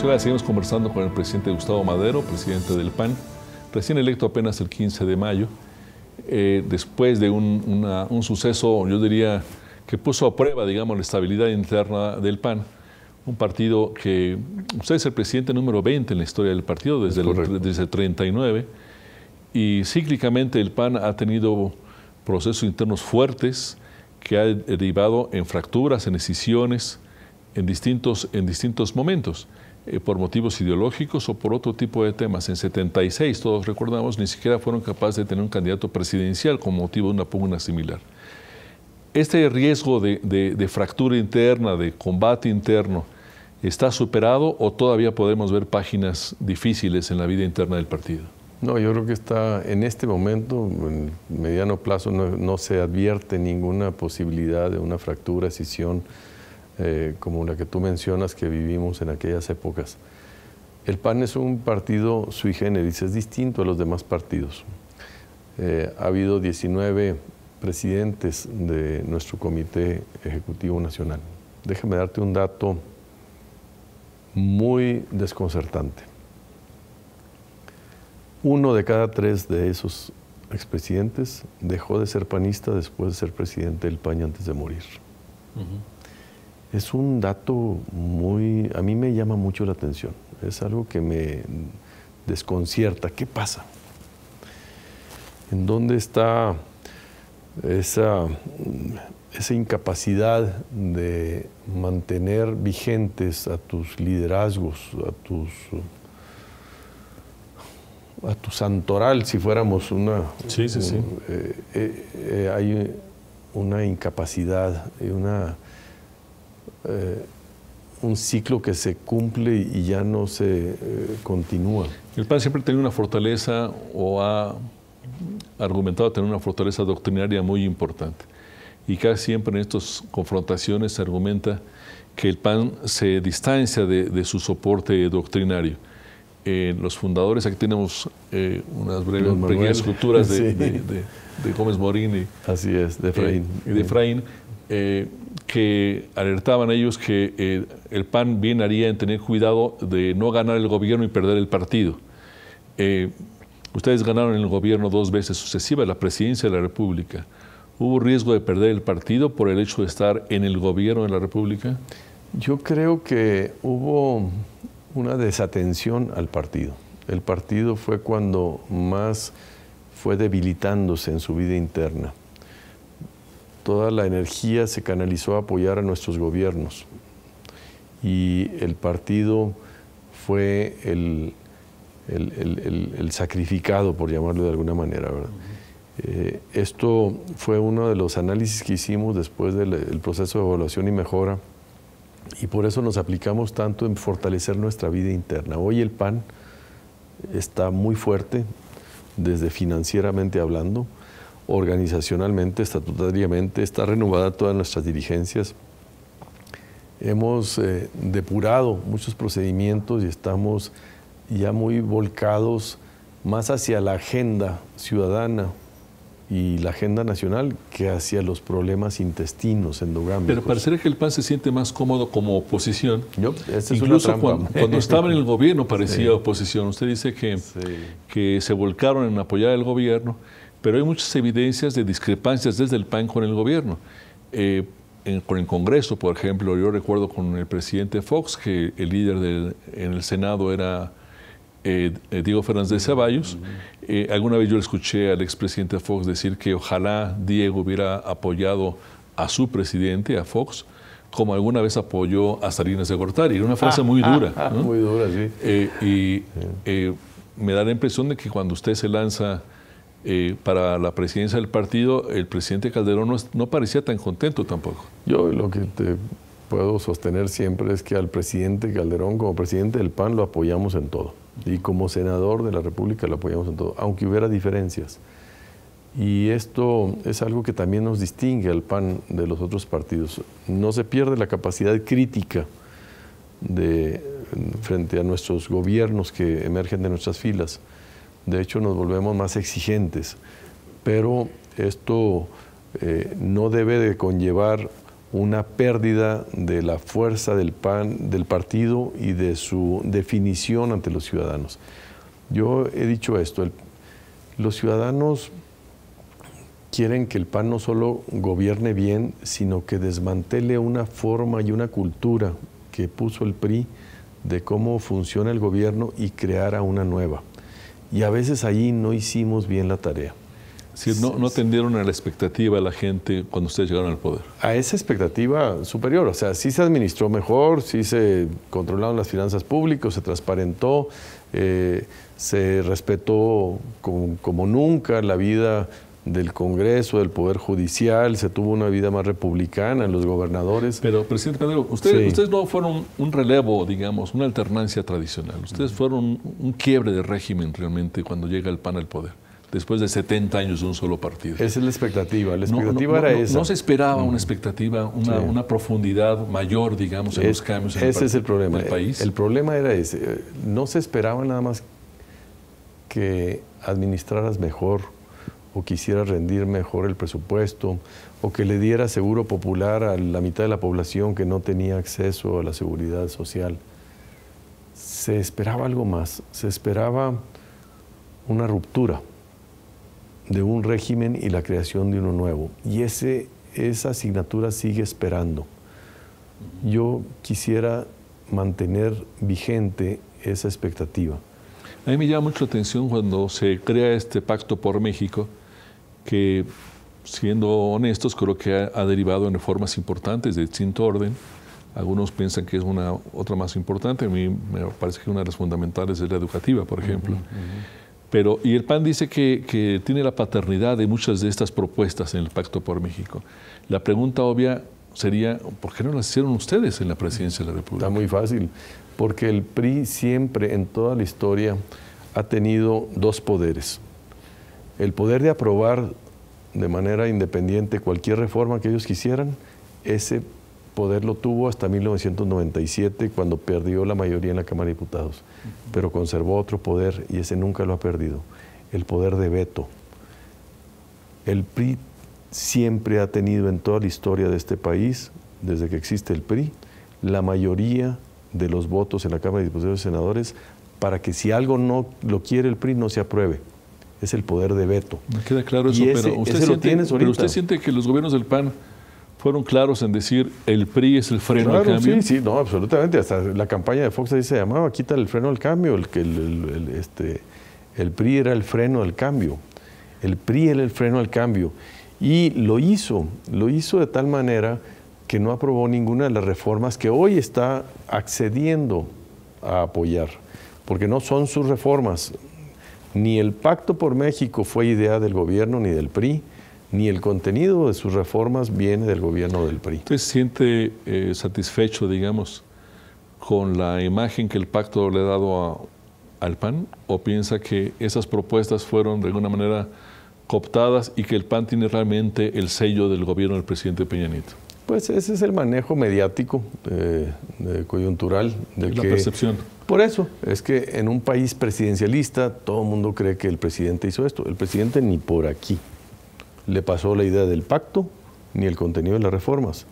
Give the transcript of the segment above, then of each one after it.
Venezuela seguimos conversando con el presidente Gustavo Madero, presidente del PAN, recién electo apenas el 15 de mayo, después de un suceso, yo diría, que puso a prueba, digamos, la estabilidad interna del PAN, un partido que usted es el presidente número 20 en la historia del partido, desde el 39, y cíclicamente el PAN ha tenido procesos internos fuertes que ha derivado en fracturas, en escisiones, en distintos momentos, por motivos ideológicos o por otro tipo de temas. En 76, todos recordamos, ni siquiera fueron capaces de tener un candidato presidencial con motivo de una pugna similar. ¿Este riesgo de fractura interna, de combate interno, está superado o todavía podemos ver páginas difíciles en la vida interna del partido? No, yo creo que está en este momento, en mediano plazo, no se advierte ninguna posibilidad de una fractura, escisión, como la que tú mencionas que vivimos en aquellas épocas. El PAN es un partido sui generis, es distinto a los demás partidos. Ha habido 19 presidentes de nuestro Comité Ejecutivo Nacional. Déjame darte un dato muy desconcertante. 1 de cada 3 de esos expresidentes dejó de ser panista después de ser presidente del PAN antes de morir. Es un dato a mí me llama mucho la atención. Es algo que me desconcierta. ¿Qué pasa? ¿En dónde está esa incapacidad de mantener vigentes a tus liderazgos, a tu santoral, si fuéramos una... Sí. Hay una incapacidad, un ciclo que se cumple y ya no se continúa. El PAN siempre ha tenido una fortaleza o ha argumentado tener una fortaleza doctrinaria muy importante. Y casi siempre en estas confrontaciones se argumenta que el PAN se distancia de su soporte doctrinario. Los fundadores, aquí tenemos unas pequeñas esculturas de Gómez Morín así es, de Efraín. Y de Efraín, que alertaban ellos que el PAN bien haría en tener cuidado de no ganar el gobierno y perder el partido. Ustedes ganaron el gobierno 2 veces sucesivas, la presidencia de la República. ¿Hubo riesgo de perder el partido por el hecho de estar en el gobierno de la República? Yo creo que hubo una desatención al partido. El partido fue cuando más fue debilitándose en su vida interna. Toda la energía se canalizó a apoyar a nuestros gobiernos y el partido fue el sacrificado, por llamarlo de alguna manera, ¿verdad? Esto fue uno de los análisis que hicimos después del proceso de evaluación y mejora, y por eso nos aplicamos tanto en fortalecer nuestra vida interna. Hoy el PAN está muy fuerte, desde financieramente hablando, organizacionalmente, estatutariamente, está renovada todas nuestras dirigencias. Hemos depurado muchos procedimientos y estamos ya muy volcados más hacia la agenda ciudadana y la agenda nacional que hacia los problemas intestinos, endogámicos. Pero parecería que el PAN se siente más cómodo como oposición. Incluso cuando estaba en el gobierno parecía oposición. Usted dice que se volcaron en apoyar al gobierno, pero hay muchas evidencias de discrepancias desde el PAN con el gobierno. Con el Congreso, por ejemplo, yo recuerdo con el presidente Fox que el líder en el Senado era Diego Fernández de Ceballos. Alguna vez yo le escuché al expresidente Fox decir que ojalá Diego hubiera apoyado a su presidente, a Fox, como alguna vez apoyó a Salinas de Gortari. Era una frase muy dura, ¿no? Muy dura, sí. Me da la impresión de que cuando usted se lanza para la presidencia del partido, el presidente Calderón no parecía tan contento tampoco. Yo lo que te puedo sostener siempre es que al presidente Calderón, como presidente del PAN, lo apoyamos en todo. Y como senador de la República lo apoyamos en todo, aunque hubiera diferencias. Y esto es algo que también nos distingue al PAN de los otros partidos. No se pierde la capacidad crítica frente a nuestros gobiernos que emergen de nuestras filas. De hecho, nos volvemos más exigentes. Pero esto no debe de conllevar una pérdida de la fuerza del PAN, del partido y de su definición ante los ciudadanos. Yo he dicho esto, los ciudadanos quieren que el PAN no solo gobierne bien, sino que desmantele una forma y una cultura que puso el PRI de cómo funciona el gobierno y creara una nueva. Y a veces ahí no hicimos bien la tarea. Sí, no atendieron a la expectativa de la gente cuando ustedes llegaron al poder. A esa expectativa superior, o sea, sí se administró mejor, sí se controlaron las finanzas públicas, se transparentó, se respetó como nunca la vida del Congreso, del Poder Judicial, se tuvo una vida más republicana, los gobernadores. Pero, presidente Madero, ustedes no fueron un relevo, digamos, una alternancia tradicional. Ustedes fueron un quiebre de régimen realmente cuando llega el PAN al poder, después de 70 años de un solo partido. Esa es la expectativa era esa. No se esperaba una expectativa, una profundidad mayor, digamos, en los cambios en ese es el problema. El país. El problema era ese. No se esperaba nada más que administraras mejor, o quisiera rendir mejor el presupuesto, o que le diera seguro popular a la mitad de la población que no tenía acceso a la seguridad social. Se esperaba algo más, se esperaba una ruptura de un régimen y la creación de uno nuevo. Y esa asignatura sigue esperando. Yo quisiera mantener vigente esa expectativa. A mí me llama mucho la atención cuando se crea este Pacto por México, que, siendo honestos, creo que ha derivado en reformas importantes de distinto orden. Algunos piensan que es otra más importante. A mí me parece que una de las fundamentales es la educativa, por ejemplo. Y el PAN dice que tiene la paternidad de muchas de estas propuestas en el Pacto por México. La pregunta obvia sería, ¿por qué no las hicieron ustedes en la presidencia de la República? Está muy fácil, porque el PRI siempre, en toda la historia, ha tenido dos poderes. El poder de aprobar de manera independiente cualquier reforma que ellos quisieran, ese poder lo tuvo hasta 1997, cuando perdió la mayoría en la Cámara de Diputados. Pero conservó otro poder y ese nunca lo ha perdido, el poder de veto. El PRI siempre ha tenido en toda la historia de este país, desde que existe el PRI, la mayoría de los votos en la Cámara de Diputados y Senadores para que si algo no lo quiere el PRI no se apruebe. Es el poder de veto. Me queda claro eso, pero usted siente que los gobiernos del PAN fueron claros en decir el PRI es el freno al cambio. Sí, no, absolutamente. Hasta la campaña de Fox ahí se llamaba quita el freno al cambio, el PRI era el freno al cambio. El PRI era el freno al cambio. Y lo hizo de tal manera que no aprobó ninguna de las reformas que hoy está accediendo a apoyar, porque no son sus reformas. Ni el Pacto por México fue idea del gobierno ni del PRI, ni el contenido de sus reformas viene del gobierno del PRI. ¿Usted se siente satisfecho, digamos, con la imagen que el pacto le ha dado al PAN? ¿O piensa que esas propuestas fueron de alguna manera cooptadas y que el PAN tiene realmente el sello del gobierno del presidente Peña Nieto? Pues ese es el manejo mediático, coyuntural. La percepción. Por eso, es que en un país presidencialista todo el mundo cree que el presidente hizo esto. El presidente ni por aquí le pasó la idea del pacto ni el contenido de las reformas.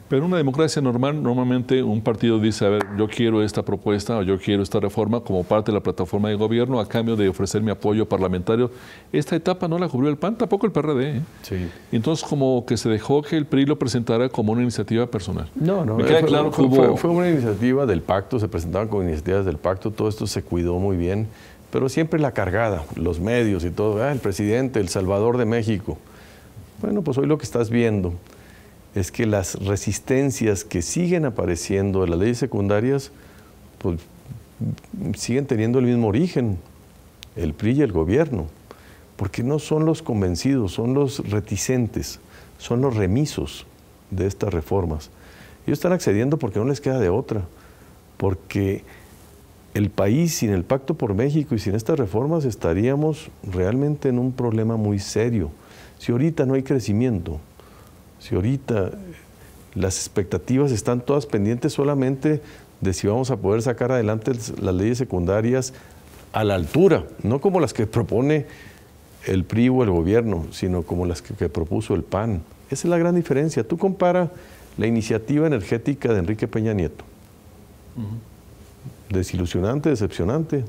Pero en una democracia normal, normalmente un partido dice, a ver, yo quiero esta propuesta o yo quiero esta reforma como parte de la plataforma de gobierno a cambio de ofrecer mi apoyo parlamentario. Esta etapa no la cubrió el PAN, tampoco el PRD. Sí. Entonces, como que se dejó que el PRI lo presentara como una iniciativa personal. No, me queda claro que fue una iniciativa del pacto, se presentaban con iniciativas del pacto, todo esto se cuidó muy bien, pero siempre la cargada, los medios y todo, el presidente, el Salvador de México. Bueno, pues hoy lo que estás viendo es que las resistencias que siguen apareciendo de las leyes secundarias, pues siguen teniendo el mismo origen, el PRI y el gobierno, porque no son los convencidos, son los reticentes, son los remisos de estas reformas. Ellos están accediendo porque no les queda de otra, porque el país sin el Pacto por México y sin estas reformas estaríamos realmente en un problema muy serio. Si ahorita no hay crecimiento, si ahorita las expectativas están todas pendientes solamente de si vamos a poder sacar adelante las leyes secundarias a la altura, no como las que propone el PRI o el gobierno, sino como las que propuso el PAN. Esa es la gran diferencia. Tú compara la iniciativa energética de Enrique Peña Nieto. Desilusionante, decepcionante.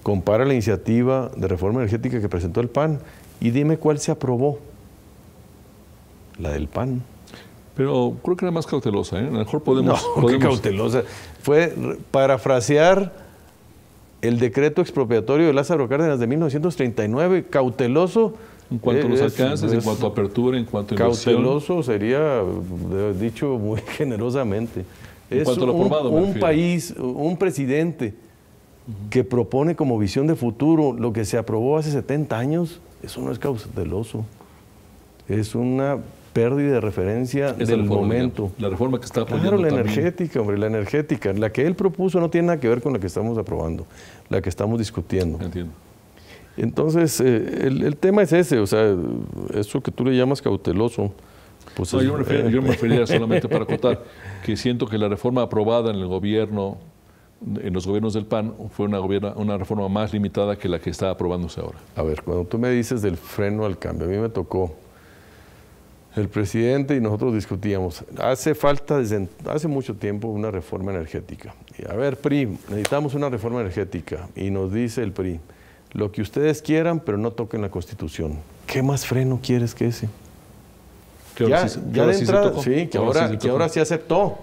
Compara la iniciativa de reforma energética que presentó el PAN y dime cuál se aprobó. La del PAN. Pero creo que era más cautelosa, ¿eh? A lo mejor podemos... No, qué cautelosa. Fue parafrasear el decreto expropiatorio de Lázaro Cárdenas de 1939, cauteloso. En cuanto a los alcances, en cuanto a apertura, en cuanto a inversión. Cauteloso sería dicho muy generosamente. En cuanto a lo aprobado, un país, un presidente que propone como visión de futuro lo que se aprobó hace 70 años, eso no es cauteloso. Es una pérdida de referencia del momento. Digamos, la reforma que está apoyando claro, la también. energética, hombre, la energética. La que él propuso no tiene nada que ver con la que estamos aprobando, la que estamos discutiendo. Entiendo. Entonces, el tema es ese, o sea, eso que tú le llamas cauteloso. Pues no, yo me refería solamente para acotar que siento que la reforma aprobada en el gobierno, en los gobiernos del PAN, fue una reforma más limitada que la que está aprobándose ahora. A ver, cuando tú me dices del freno al cambio, a mí me tocó el presidente y nosotros discutíamos, hace falta desde hace mucho tiempo una reforma energética. Y a ver, PRI, necesitamos una reforma energética. Y nos dice el PRI, lo que ustedes quieran, pero no toquen la Constitución. ¿Qué más freno quieres que ese? Ya de entrada, sí, que ahora sí aceptó.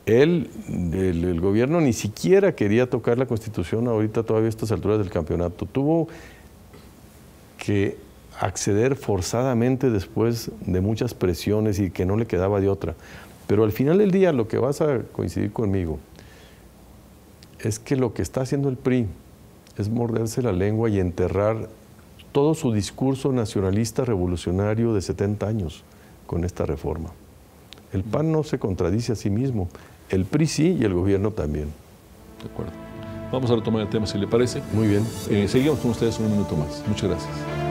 El gobierno ni siquiera quería tocar la Constitución ahorita todavía a estas alturas del campeonato. Tuvo que acceder forzadamente después de muchas presiones y que no le quedaba de otra. Pero al final del día, lo que vas a coincidir conmigo es que lo que está haciendo el PRI es morderse la lengua y enterrar todo su discurso nacionalista revolucionario de 70 años con esta reforma. El PAN no se contradice a sí mismo, el PRI sí y el gobierno también. De acuerdo. Vamos a retomar el tema si le parece. Muy bien. Seguimos con ustedes un minuto más. Muchas gracias.